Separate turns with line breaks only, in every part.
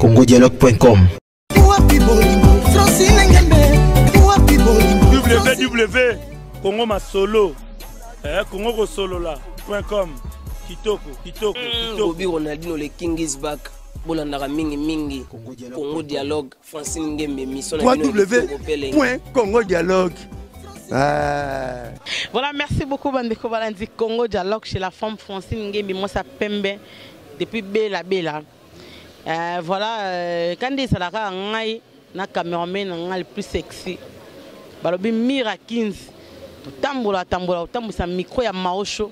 congodialogue.com
www Congo Masolo Congo Solo là.com kitoko
Bobby Ronaldinho le King is back bolandaka mingi Congo Dialogue Francine Ngembe mission
www.congodialogue.
Voilà, merci beaucoup Bandeko Balandi Congo Dialogue chez la femme Francine Ngembe, moi ça pembe depuis Bela. Voilà, quand des salariés ngai na cameraman ngai le plus sexy. Balobi Mira 15. Tambola sa micro ya maosho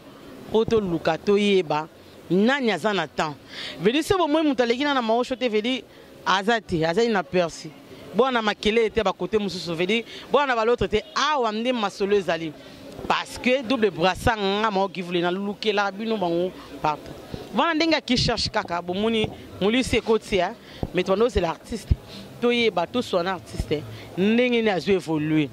poto lukato yeba nani azana temps. Vedi se bo moi mutaleki na maosho te vedi azati na persi. Bona makele était ba côté mususu vedi bona ba l'autre te awa mde masolo ezali parce que double brassard nga mo ki voulait na lukela bino bango partout. Voilà ndenga qui cherche kaka bo muni muli se kotia mais toi c'est l'artiste. Toyeba to son artiste ndenge ni azo évoluer.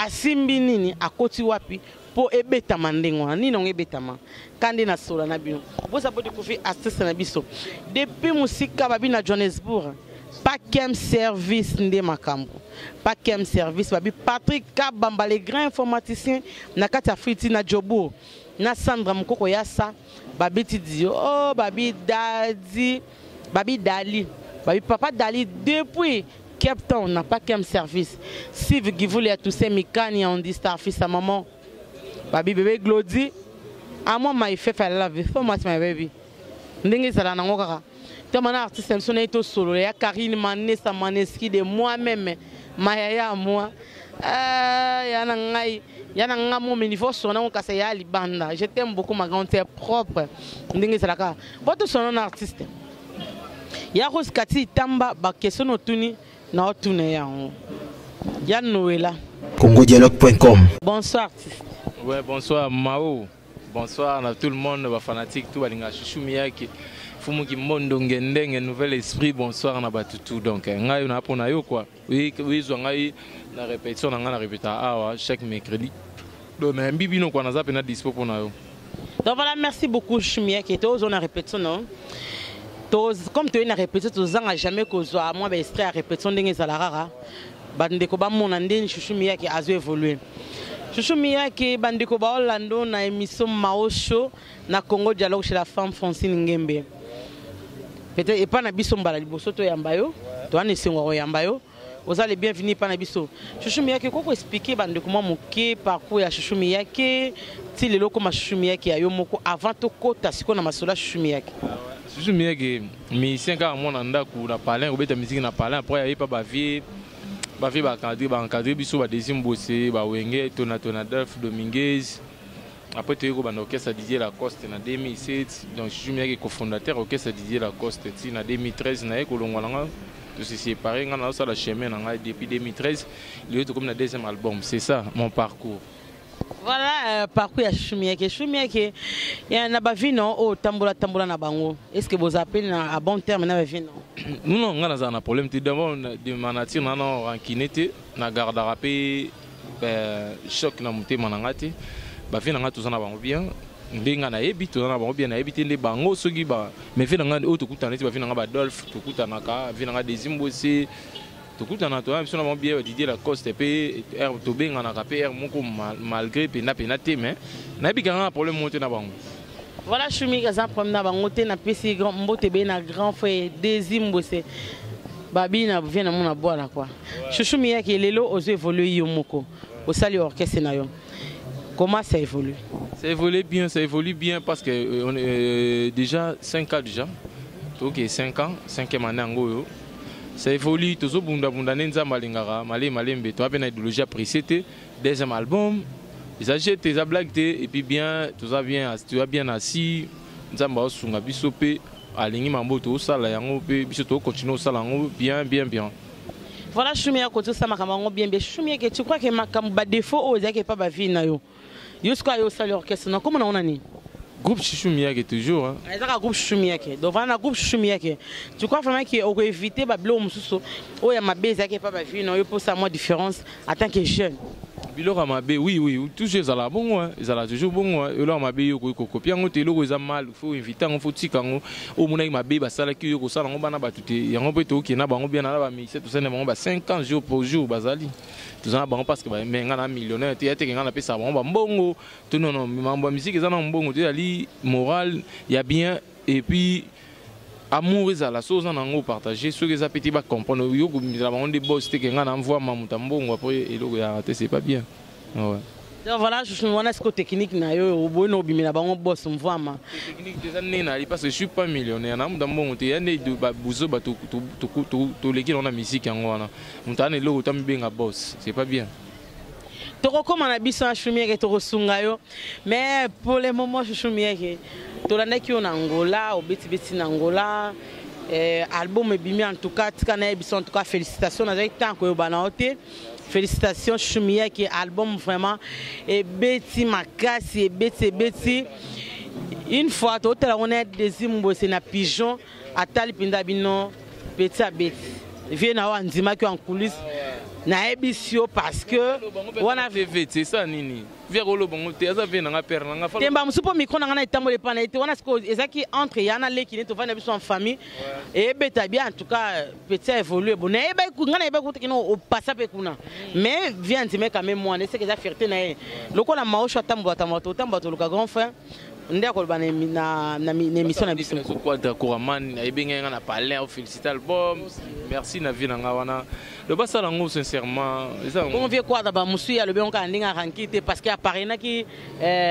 Asimbi nini akoti wapi po ebetama ndengwa nini on ebetama kandi na sola na bino boza po découvrir artiste na biso depuis musika babi na Johannesburg pas qu'un service ndé makambo pas qu'un service babi Patrick Kabamba les grands informaticiens na kati Afriti na Jobo na Sandra Mukoko yasa babi Tidio oh babi Dadi babi Dali babi papa Dali depuis Cape Town n'a pas qu'un service. Si vous voulez tous ces mécaniques, on dit star fils à maman. Baby bébé Glody. À moi, ma fait faire la vie. Faut moi, my baby. N'engue ça là n'engora. T'as mon artiste, elle sonne tout solo. Il y a Karine Mané, sa maneski de moi-même. Maya moi. Y a n'engai. Y a n'engai mon niveau sonne on casse y a libanda. Je t'aime beaucoup ma grande sœur propre. N'engue ça là. Votre son artiste. Y a Rose Kati Tamba, ba question otuni. Non, tout n'est pas. Yann Noëlla.
congodialogue.com.
Bonsoir artiste.
Ouais, bonsoir Mao. Bonsoir à tout le monde, les fanatiques, tout le monde. Chouchou Miyaki. Fumu ki mondo ngendeng, un nouvel esprit. Bonsoir na batutu. Donc, ngai na pona yo quoi. Oui, ngai na répétition na répéta chaque mercredi. Donc, na bibi no kwa na zape na dispo pona yo.
Donc voilà, merci beaucoup Chouchou Miyaki. Toi, on a répétition non. Comme tu as répété, tu n'as jamais causé à moi extrait à répétition de Zalara. Bandeko ba mon andine Chouchou Miyaki a évolué. Chouchou Miyaki bandeko ba Orlando na émission Maosho na Congo Dialogue chez la femme Francine Ngembe. Peut-être et pas na biso mbala liboso to yambayo, to ane sengwa yambayo. Vous allez bienvenue pa na biso. Chouchou Miyaki koko expliquer bandeko mo moké parcours ya Chouchou Miyaki, ti lelo ko ma Chouchou Miyaki ayo moko avant to kota siko na masola Chouchou Miyaki.
Chouchou Miyaki musicien ka mo na ndaku na parler obeta musique na parler après y pas ba vie ba encadrer biso ba deuxième bossé ba wenge tona Dolph Dominguez après tu ko ba orchestre Didier Lacoste na 2007 donc Chouchou Miyaki cofondateur orchestre Didier Lacoste ti na 2013 na ko longolanga tout se séparé ngana ça la chemin na depuis 2013 il est comme na deuxième album c'est ça mon parcours.
Voilà, parcours ya Chouchou Miyaki. Chouchou Miyaki, il y a un bavi non, oh tambola na bango. Est-ce que vous appelez à bon terme na bavi non?
Non, on a un problème. Tout d'abord, de ma nature, on a rankinete, na garde à rapper, choc na monté manangati. Bavi n'a tout ça na bango bien. Ndenga na ebi tout na bango bien na ebi tende bango sogi ba. Mais fait na auto kutaneti bavi na ba Dolph, tout kutanaka, vi na Dezimbosi. Tout na toi si on a bien Didier Lacoste pe air to benga na rapper moko malgré pena te mais na bi grand problème monter na bango.
Voilà Choumi ka za problème na bango te na pesi grand mbote be na grand frère Dezimbosi. Babi na vient na mona boire quoi. Chouchou Miyaki lelo ozo évoluer yo moko. Au sali orchestre na yo. Comment ça évolue?
Ça évolue bien parce que on est déjà 5 ans déjà. Donc 5 ans, 5e année en go. Ça évolue, toujours bunda nenza malingara, malembe, tu as bien idéologie appréciée, deuxième album, ils achètent tes blagues et puis bien, tu as bien assis, nzamba osunga bisope, alingi mamboto sala yango pe bisoto continue sala yango bien.
Voilà Choumi a côté ça makamango bien. Choumi que tu crois que makamba défaut aux que pas ba vie na yo. Yo ce yo sala orchestre na comment on a ni?
Groupe Chouchou Miyaki toujours. Hein.
Il y a un groupe Chouchou Miyaki. Donc, on a un groupe Chouchou Miyaki. Tu crois vraiment qu'on peut éviter les blocs où il y a ma base qui n'est pas vie, non, il y a pour ça, moi, différence en tant que jeune.
biloko mabe oui toujours ezala bongo ezala toujours bongo eloko mabe yo kokopi yango te eloko eza mal faut inviter yango faut tika yango omonaki mabe basalaki yo kosala yango bana bato te yango mpe tookende na bango bien na bamisete tosene bango 50 jours pour jour bazali tozana bango parce que nga na millionnaire te yateke nga napesa bango bambongo to non mambo ya musique eza na mbongo te ezali moral ya bien et puis amour ezala so oza nango partager soki eza peti bacomprendre yo komizala bango nde boss te ke nga na mvwa mamuta mbongo après eloko ya rate c'est pas bien ouais.
Donc voilà, je suis wana siko technique na yo obona obimela bango boss mvama.
Technique déjà nena parce que je suis pas millionnaire na muda mbongo te yande de buzo ba to leki na musique yango wana. Mutane eloko tambi benga boss, c'est pas bien.
Tokokoma na biso na Shumieke tokosunga yo. Mais pour le moment Shumieke tolandaki yo na Angola, obeti na Angola. Album ebimi en tout cas tika na biso en tout cas félicitations na tant ko yobana ote. Félicitations Shumieke album vraiment et beti makasi et beti une fois tout la on est deuxième bosse na pigeon atali pinda bino beti a beti vient na wanzima ki en coulisses na ebisio parce que on a
c'est ça nini verolo bongo te aza vena nga père nga fa
temba musupo micro na ngana itambo le pana ete wana siko ezaki entre yana leki ne to vana biso en famille et beta bien en tout cas petit évoluer bon na eba ngana eba ko tekino o passa pe kuna mais vient ndime quand même moi ne c'est que ça fierté na ye lokola maosho tambo to luka grand frère ndeko bana na émission na biso
ko quoi d'accord man ebenga na parler féliciter album merci na vie na nga wana le basa lango sincèrement
on vient quoi d'abord musu ya le bien on ndinga rankite parce que apparena ki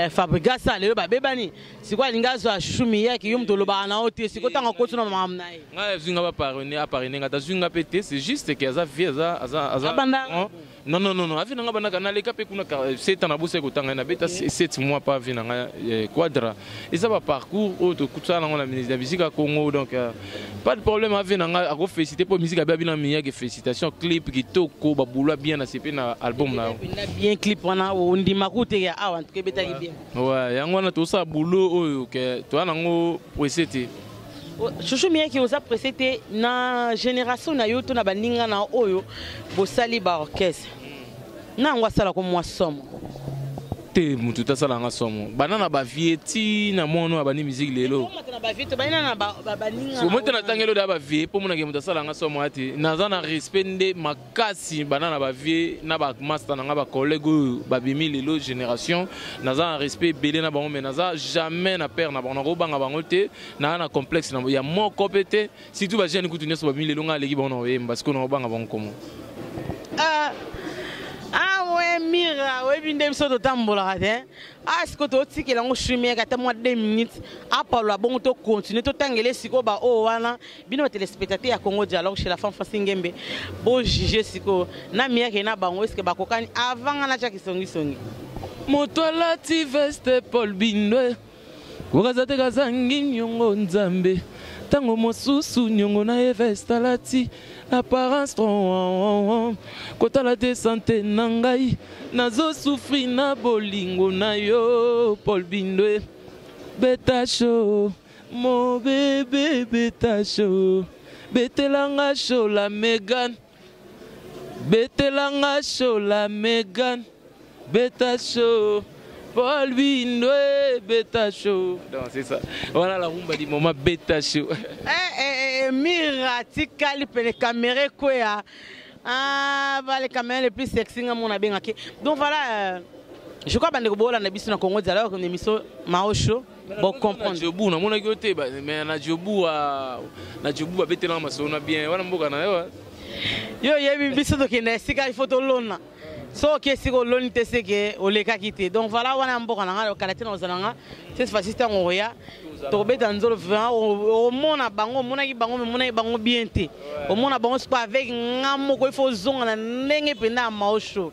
fabrica ça le ba bebani sikwa linga zo Shumieke yum to loba na oti siko tanga ko tuna mama na ye
nga zinga ba apparena nga tazunga pété c'est juste que aza vie aza non avina nga bana kana leka pe kuna 7 ans na bosse ko tanga na beta 7 mois pas vina nga quadra et ça va parcours auto kutana na ministre de la musique à Congo donc pas de problème avina nga ako féliciter pour musique ba bina miya que félicitations clip kitoko ba boulot bien na CP na album na
bien clip wana ndi makute ya awa to beta bien
ouais yango na to sa boulot oyo que to nango presete
Shumieke oza presete na génération na yo to na baninga na oyo bosali ba orchestre na ngwa sala ko mwa somo
te mutu tasala nga somo banana ba vieti na mono abani musique lelo so monte na tangelo da ba vie po mona ke mutu tasala nga somo ati naza na respect nde makasi banana ba vie na ba master na nga ba collègue ba bimi lelo génération naza na respect belé na bango mais naza jamais na père na bango banga bango te na complexe na ya moko pete surtout ba jeune kutu nyoso ba bimi lelo nga leki bango na parce que na banga bango komo
ouais mira ouais binde biso to tambola te asko to tikela ngo Shumieke ata moi 2 minutes apalo bon to continuer to tangele siko ba o wana bino téléspectateurs ya Congo Dialogue chez la femme Fasingembe bo juger siko na Mieke na bango est-ce que bakokani avant na cha kisongi
moto alati veste Paul Bindwe kokazate kazangi nyongo nzambe tango mosusu nyongo na veste alati apparence kotala te santé nangai nazo souffrir na bolingo na yo Paul Bindwe beta show mon bébé beta show betelanga show la Megan betelanga show la Megan beta show Paul Bindwe beta show non c'est ça voilà la rumba du moment beta show
mira tikali pele caméra quoi bah les caméras les plus sexy à mon abengaki donc voilà je crois bande ko bola na biso na Congo Dialogue une émission maosho bon comprendre
jobu na mona kote mais na jobu betela masona bien wana mboka na
yo yebi biso to kene sika il faut to lona so ke siko loni te seke oleka kite donc voilà wana mboka na ngalo kala tena ozalanga cette fois ci ta ngoya to beta nzolo vraiment au mona bango monaki bango bien te au mona bango c'est pas avec ngamo ko il faut zonga na ndenge pena maosho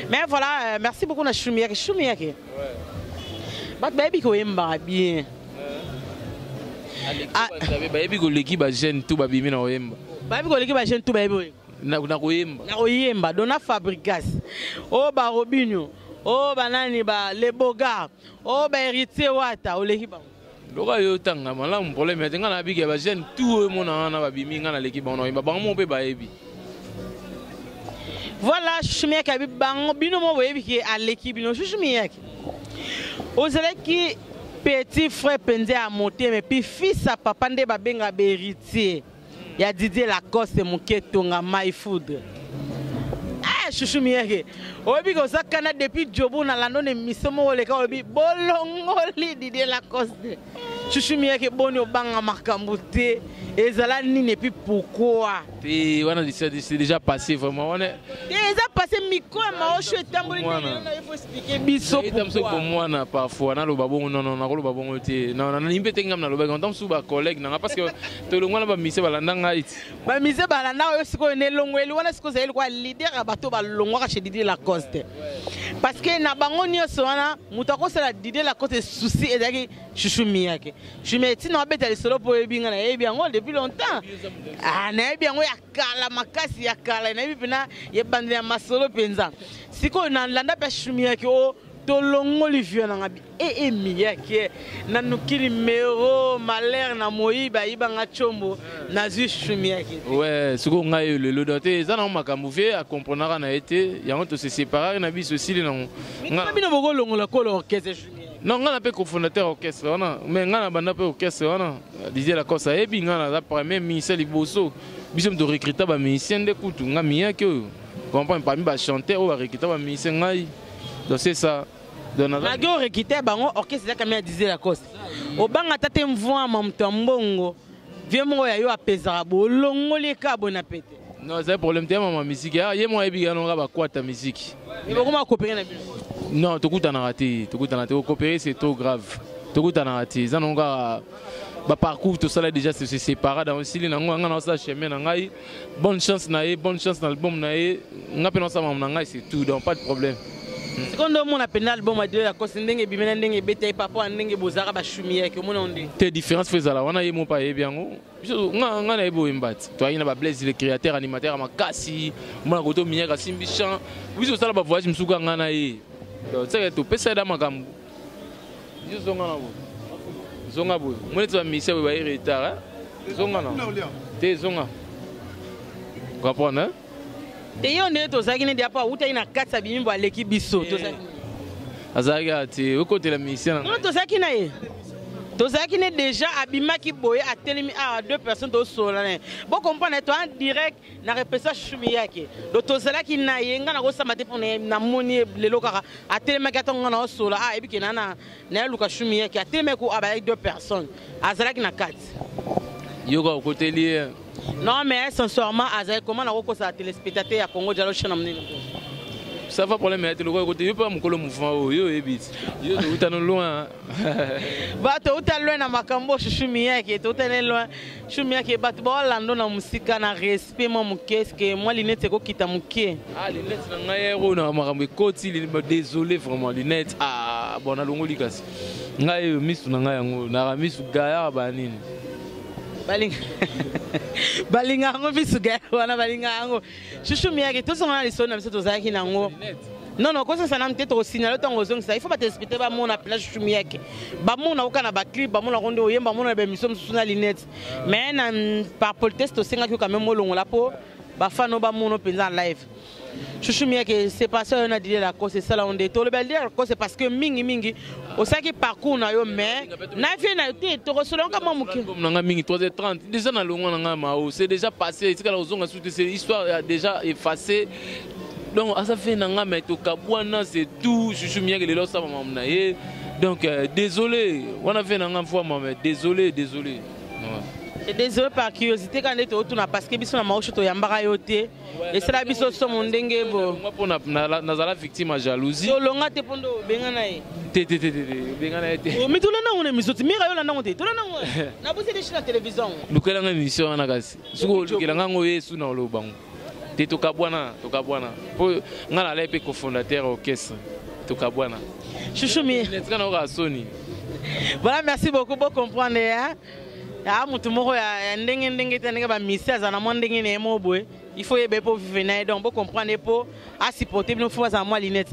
mais voilà merci beaucoup na Shumieke bat baby ko yemba bien
baby ko leki ba jeune tout ba bimi na oyemba
baby ko leki ba jeune tout baby
na
oyemba dona fabricas o ba Robinho o banani ba le boga o ba héritier wata oleki bango
loka yo tanga malamu problème ya tenga na bigi ba jeune tout mona na ba bimi ngana leki bango oyemba bango mo pe ba ebi
Voilà, Chouchou Miyake abi bango bino mo boyebi ki aleki bino Chouchou Miyake. Ozalaki petit frère Penze a monté mais puis fils à papa nde babenga héritier. Ya Didier Lacoste Muketonga My Food. Ah Chouchou Miyake. Oyebi ko sakana depuis Jobo na lando ne misomo oleka oyebi bolongoli Didier Lacoste. Chouchou Miyake boni obanga makambo te. Ezala nini et puis pourquoi?
Et voilà, c'est déjà passé vraiment. On est
déjà passé micro ma ocho tamboli il faut expliquer biso
pour moi na parfois na lo babongo non na lo babongo te na nimbe tenga na lo ba kontam su ba collègue na parce que to lo ngwana ba mise balanda ngai
ba mise balanda yo siko ne longweli wana siko za kwa leader bato ba longwa chez Didier Lacoste parce que na bango nyonso wana mutako sala Didier Lacoste souci ezaki Chouchou Miyake Chumeti na beta le solo po ebinga na ebi yango depuis longtemps ah na ebi yango ya kala makasi ya kala na ebi pena ye bandela masolo penza siko na landa pa Chouchou Miyake o tolongo livio na ngabi Miyake na nukiri mero malheur na moyiba ibanga chombo na zu Chouchou Miyake
ouais siko ngai le doté za na makambo fe a comprendre na été yango to se séparer na biso sili na
ngabino boko longo la kolo orchestre
non, on a pas cofondateur orchestre, mais on a pas orchestre, on disait la cause et puis on a la première ministère Liboso, bisous de recruter des musiciens de coutu, on a mis que comprend parmi les chanteurs ou recruter des musiciens ngai, donc c'est ça.
La gueule recruter bango orchestre là comme disait la cause. Au banga tate mvoa mamtambongo, viens moi ya yo apesa bolongo les ka bon appétit.
Non, c'est un problème de ma musique. Il y a moi et on va quoi ta musique.
Mais comment coopérer na
non, tout est raté. Coopérer, c'est trop grave. Tout est raté. Ça, on a parcours, tout ça déjà c'est séparé dans le style. On a ça chemin. Bonne chance dans l'album. On a pensé ça, c'est tout. Donc pas de problème.
C'est quand on a pénal l'album à la cause ndenge bimena ndenge beta papa ndenge bozara ba chumie que mon onde.
Tes différences faisaient là. On a yemo pas bien. On a ebo imbat. Toi il y a ba Blaise le créateur animateur makasi. Mon goto miya ka simbichan. Biso sala ba voyage msuka ngana ye. Donc c'est tout pesa da makambo. Biso zonga na bo. Zonga bo. Moi tu vas misser ba retard. Zonga na. Te zonga. Comprendre hein?
Et on est aux agnes de pas où tu as une carte à bimbo à l'équipe bisso.
Azaga, tu au côté de la mission.
Non, tout ça qui n'a tout ça qui n'est déjà abima qui boye à télé à deux personnes au sol. Bon, comprendre, toi en direct, na répétition Choumiyake. Donc tout ça qui n'a yenga na rosa maté pour na moni le lokara à télé magaton na au sol. Ah, et puis qu'il na luka Choumiyake à télé ko avec deux personnes. Azala qui n'a quatre.
Yoga au côté lié.
Non, mais sincèrement, comment on a ça téléspectateur à Congo Diallo Chanamni.
Ça va problème avec le côté, pas mon colo mouvement, yo ebit. Yo tout en loin.
Bah tout en loin na makambo Chouchou Miyake, tout en loin. Chouchou Miyake bat bon lando na musika na respect mon qu'est-ce que moi linette ko kita mukie.
Ah linette na ngaero na makambo koti désolé vraiment linette ah bon na longo likasi. Ngai misu na ngayango na misu gaya ba nini. Balinga ngo bisuga wana balinga ngo Chouchou Miyake tout son les sons na biso tozaki nango non quoi ça na mteto signaler tango zong ça il faut pas t'expliquer ba mon na place Chouchou Miyake ba mon na okana ba clip ba mon na ronde oyemba mon na ba mission sous na linette mais na par politesse to senga ko quand même molongo la po ba fano ba mon penza live Chouchou Miyake c'est pas ça on a dit la cause c'est ça là on dit to le bel dire cause c'est parce que mingi au saki parcours na yo mais na vie na te to resolon comme muke na mingi 3h30 déjà na longo na mao c'est déjà passé c'est que la ozonga sous cette histoire déjà effacée donc à ça fait na mais to kabwana c'est tout Chouchou Miyake le lo ça maman na ye donc désolé on a fait na fois mais désolé
et désolé par curiosité quand on est autour parce que biso na maocho to yambaka yote et c'est la biso so mondenge bo
moi pour na zala victime à jalousie
to longa te pondo benga na ye
benga na ye
o mitula na ngone misoti mira yo la nango te to na ngo na bose de la télévision
lukela nga émission na kasi suko lukela nga ngo yesu na lo bango te to kabwana po nga la lepe cofondateur orchestre to kabwana
Chouchou
Miyake na ka soni
voilà merci beaucoup pour comprendre hein. Ah, mutu moko ya ndenge tandenge ba mystère za na mo ndenge ne mo boy il faut yebe pour venir donc pour comprendre pour à supporter nous faut ça moi linette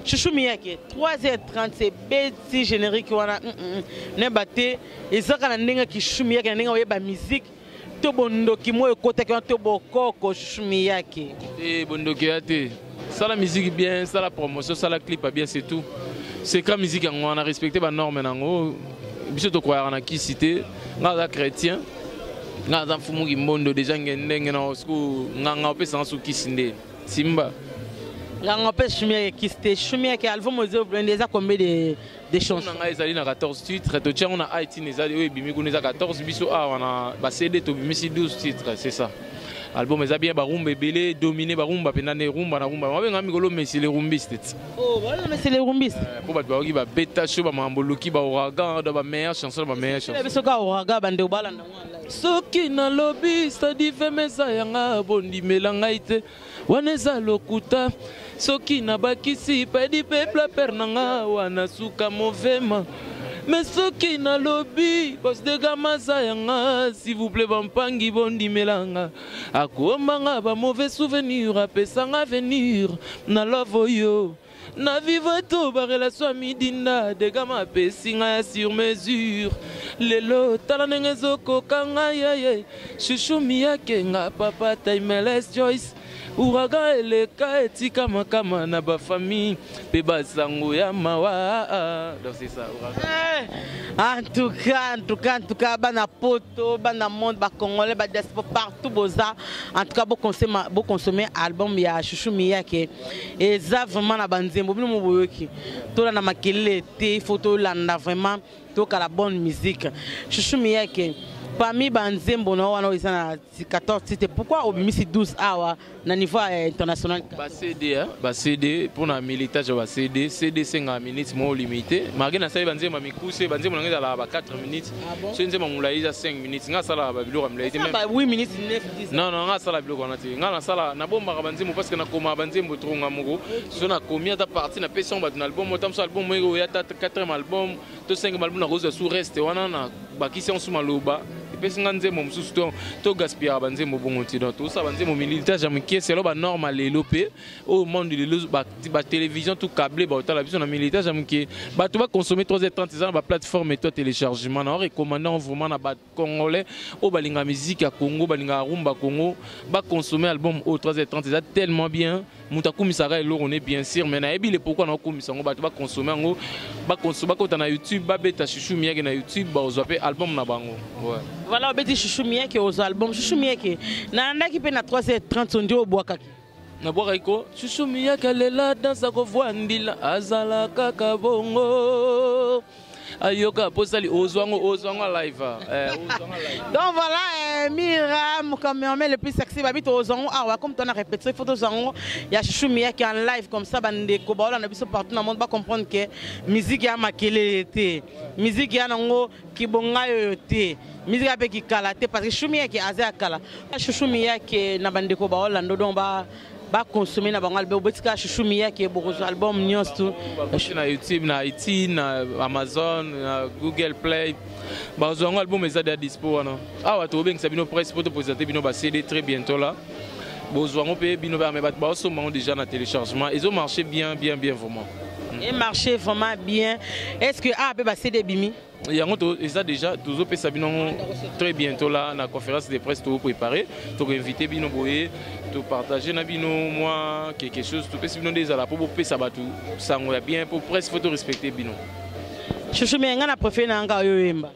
Chouchou Miyake 3h30 c'est petit générique wana ne baté et ça kana ndenge ki Chouchou Miyake ndenge oyeba musique to bondoki mo ekotaki to bokoko Chouchou Miyake.
Et bondoki ate. Ça la musique bien, ça la promotion, ça la clip bien, c'est tout. C'est quand musique on a respecté les normes nango. Biso to croire na ki cité, nga chrétien. Nga za fumu kimbondo déjà ngende na osku nga opesa nsu kisinde. Simba.
Nga opesa Chouchou Miyake album ozo blende za combien de chansons.
On a ezali na 14 titres, to tia on a IT nezali o bimi ko neza 14 biso a wana ba CD to bimi 12 titres, c'est ça. Album est bien barumba belé dominé barumba penane rumba na rumba mabe ngami kolo messi les rumbistes.
Oh voilà mais c'est les rumbistes.
Pour ba ba ba beta show ba mamboloki ba ouragan da ba meilleure chanson ba meilleure chanson.
Biso ka ouragan bande obala na ngala.
Soki na lobby stadi femeza yanga bondi melanga ite waneza lokuta soki na bakisi pedi peuple pernanga wana suka movema. Mais ce qui n'a lobby, parce que gamaza yanga, s'il vous plaît, bampangi bondi melanga. Akomanga ba mauvais souvenir, apesanga venir, na love yo. Na viva to ba relation midinda, de gama pesinga sur mesure. Lelo talanenge zoko kanga yaye, Chouchou Miyake nga papa timeless choice. Ouragan eleka etika makama na ba famille pe basango ya mawa. Donc c'est ça Ouragan.
En tout cas bana poto bana monde ba congolais ba diaspora partout boza en tout cas bo consommer album ya Chouchou Miyake et ça vraiment na banzembo bino mo boyoki to na makelele te photo landa vraiment to ka la bonne musique Chouchou Miyake. Parmi banzembo na wana isa na 14 titres pourquoi obimisi 12 awa na niveau international
ba CD hein ba CD pour na militage ba CD 5 minutes mo limité malgré na sali banzembo mikuse banzembo ngeza la ba 4 minutes so nzembo mulaiza 5 minutes nga sala ba biloko mulaite même
ba 8 minutes 9 10
non nga sala biloko na te nga na sala na bomba ka banzembo parce que na koma banzembo tronga moko so na komia ta partie na person ba na album motam so album mo ya ta 4e album to 5e album na rose sous reste wana na ba kisi on suma loba pesinga nzembo mususu to gaspiller banzembo bongo ti donc tout ça banzembo militage amki c'est lo ba normal lelo pe au monde lelo ba télévision tout câblé ba otala biso na militage amki ba tu va consommer 3h30 ça ba plateforme et toi téléchargement na recommandant vraiment na ba congolais au balinga musique à Congo balinga rumba Congo ba consommer album au 3h30 ça tellement bien mutakoumi sara elo on est bien sûr mais na ebi le pourquoi na koumi sango ba tu va consommer ngo ba consommer ko na YouTube ba beta Chouchou Miyake na YouTube ba ozope album na bango ouais.
Voilà, on dit Chouchou Miyake aux albums. Chouchou Miyake, nanda qui peut na 3h30 on dit au bois kaki.
Na bois kaiko. Chouchou Miyake lela dans sa voix ndila azala kaka bongo. Ayoka posali ozwango live.
Donc voilà, Miriam comme on met le plus sexy babito ozwango awa comme on a répété photo ozwango il y a Chouchou Miyake en live comme ça bande ko ba on a biso partout dans le monde ba comprendre que musique ya makele té. Musique ya nango ki bonga yo té. Musique ape ki kala té parce que Chouchou Miyake azia kala. Chouchou Miyake na bande ko ba Orlando donc ba consommer na bangal be botika Chouchou Miyake bo album nyos tout
na YouTube na iTunes na Amazon na Google Play ba zongo album ezadi à dispo wana awa to beng sabino presse pour te présenter bino ba CD très bientôt là bo zongo pe bino ba me ba so mango déjà na téléchargement ils ont marché bien vraiment
et marché vraiment bien est-ce que a ba CD bimi
et ça déjà tous autres Sabino très bientôt là la conférence de presse tout préparé tout invité bino boye tout partager na bino moi quelque chose tout peut bino des ala pour ça ba tout ça on bien pour presse faut respecter bino
Chouchou Miyake na préféré na nga yo yemba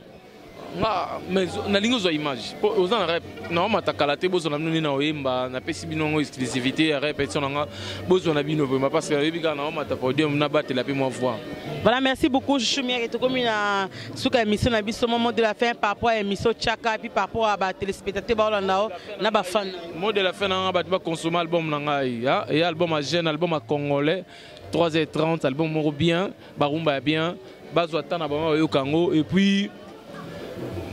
mais na lingo zo image aux en rap non matakala te bozo na bino na oyemba na pesi bino exclusivité répétition nga bozo na bino vraiment parce que bika na mata podium na batela pe moi voir.
Voilà, merci beaucoup Chouchou Miyake to comme na suka émission na biso moment de la fin par rapport à émission Chaka puis par rapport à ba téléspectateurs ba Orlando na ba fan
mot de la fin na ba consommer album na ngai et album à jeune album à congolais 3h30 album moro bien barumba bien bazwa tana ba yo kango et puis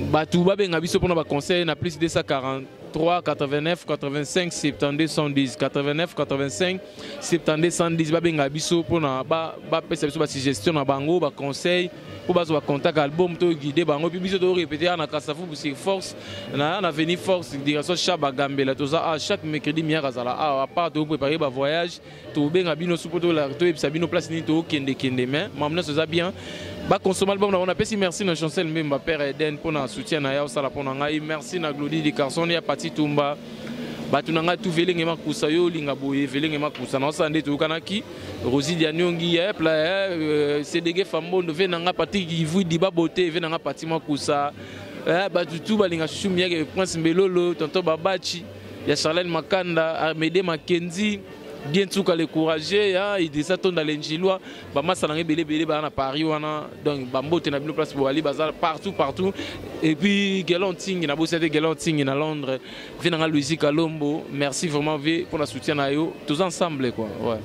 Batou Babenga biso pour nos conseils na plus de 243 89 85 72 110 89 85 72 110 Babenga biso pour na ba pesa biso ba suggestion na bango ba conseil pour bazo contact album to guider bango puis biso to répéter na Kasafu c'est force na venir force direction Chaba Gambela to ça à chaque mercredi mi azala à part de préparer ba voyage to benga bino supoto la to ebisa bino place ni to kende mais mamna ça bien Ba consommer album on appelle merci na Chancel Mbemba père Eden pour na soutien na ya osala pour ngai merci na Glody di Carson ya Pati Tumba batu nanga tout velenge makusa yo linga boye velenge makusa na osande to kanaki Rosie Dianyongi ya pla CDG Fambondo ve nanga Pati Givu di babote ve nanga Pati makusa batu tout balinga chumia ke Prince Mbelolo tonto Babachi ya Charlène Makanda Amédée Mackenzie bien tout qu'à l'écourager il descend dans l'enjiloi bama salange belé na Paris wana donc bambo te na bino place pour aller bazar partout et puis Galanting na bossé de Galanting na Londres vient dans Louis Kalombo merci vraiment pour la soutien na yo tous ensemble quoi ouais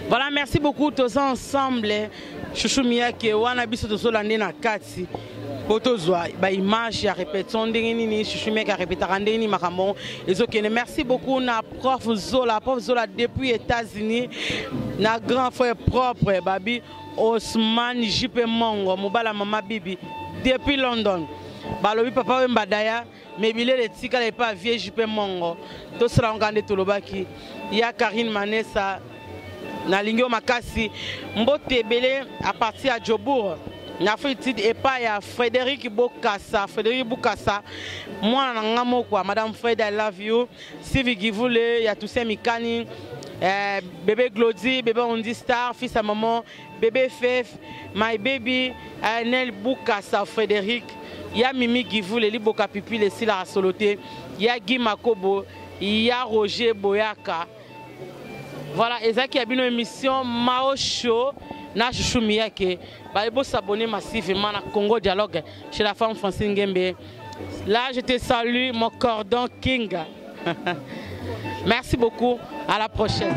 voilà merci beaucoup tous ensemble chouchou miyake wana biso to solande na kati Potozwa, image ya répétition ndengeni chuchumé ka répéter ndengeni makamon ezokene merci beaucoup na prof Zola depuis États-Unis na grand frère propre babi Osman JP Mongo mobala mama bibi depuis London balobi papa wembadaya mebile le tika le pas vieux JP Mongo to sera ngande tolobaki ya Karine Manessa na lingio makasi mbote belé à partir à Jobour na fitid et pas ya Frédéric Bokassa moi ngamo quoi madame Fred I love you Sylvie Givule ya Toussaint Mikani bébé Glody bébé Ondi Star fils à maman bébé Fef my baby Nel Bokassa Frédéric ya Mimi Givule li boka pipi le sila soloté ya Guy Makobo ya Roger Boyaka voilà ezaki ya bino émission Mao Show na chouchou miyake ba ebo s'abonner massivement na Congo Dialogue chez la femme Francine Ngembe. Là je te salue mon cordon king. Merci beaucoup, à la prochaine.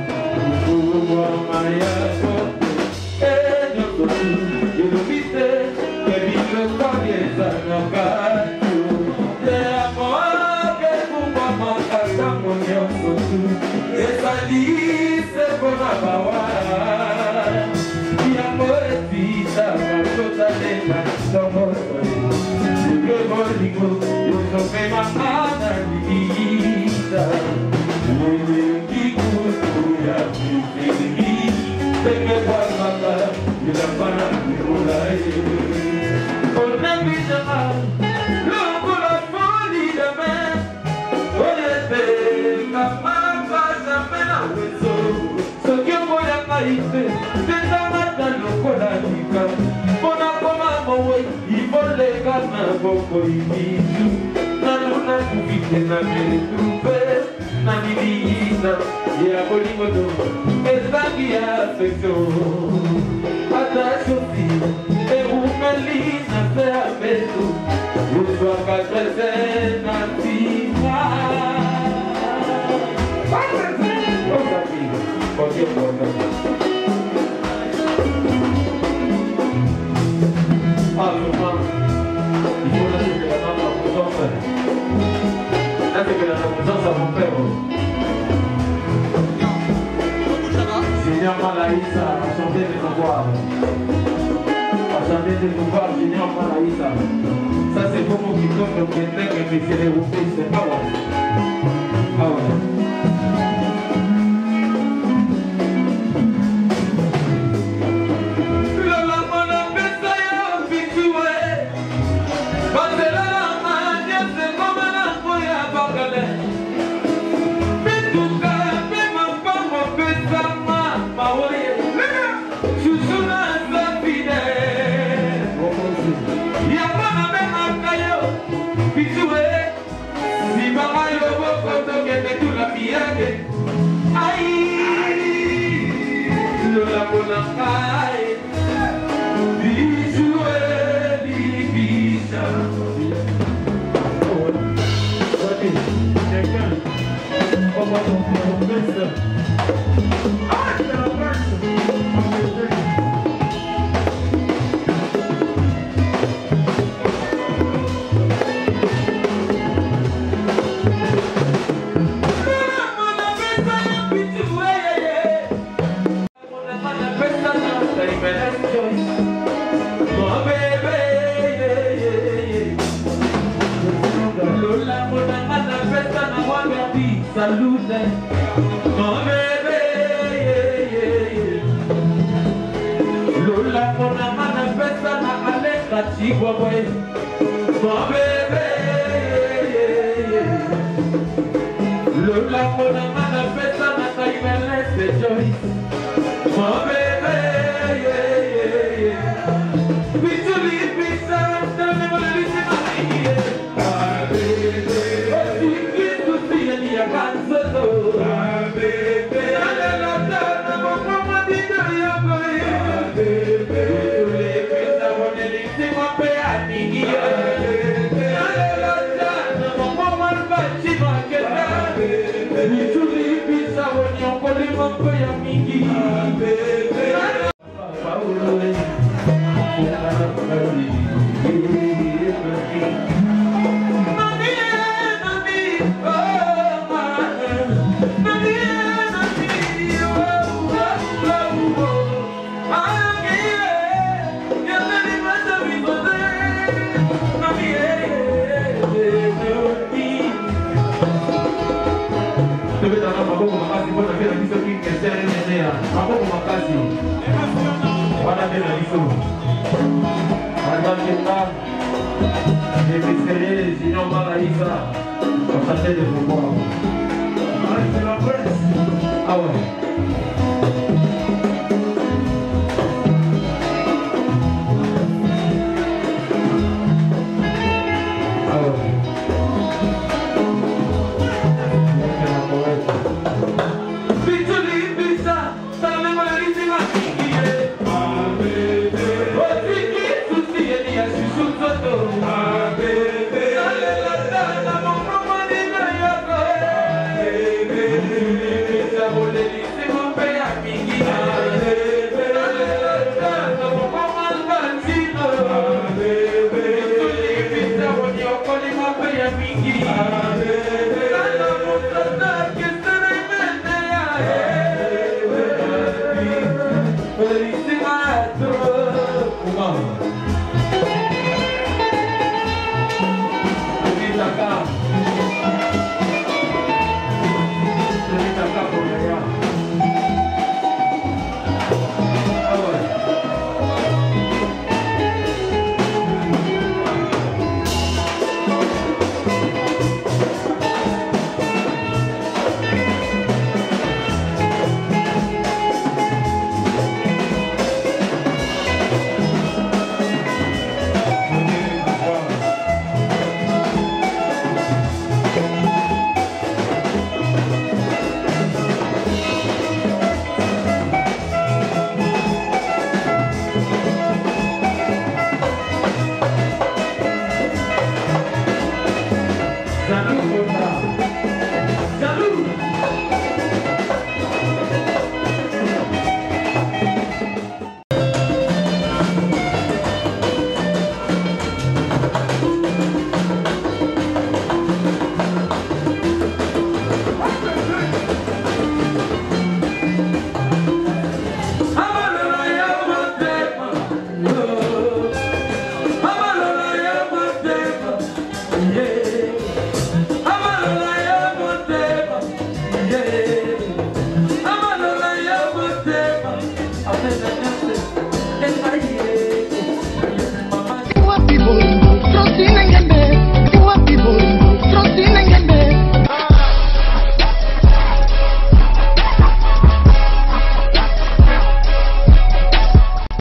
Ça c'est beaucoup qui tombe au Québec et puis c'est les Européens, c'est pas bon. Ah ouais.
Lola,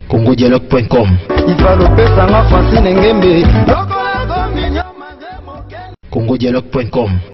congodialogue.com congodialogue.com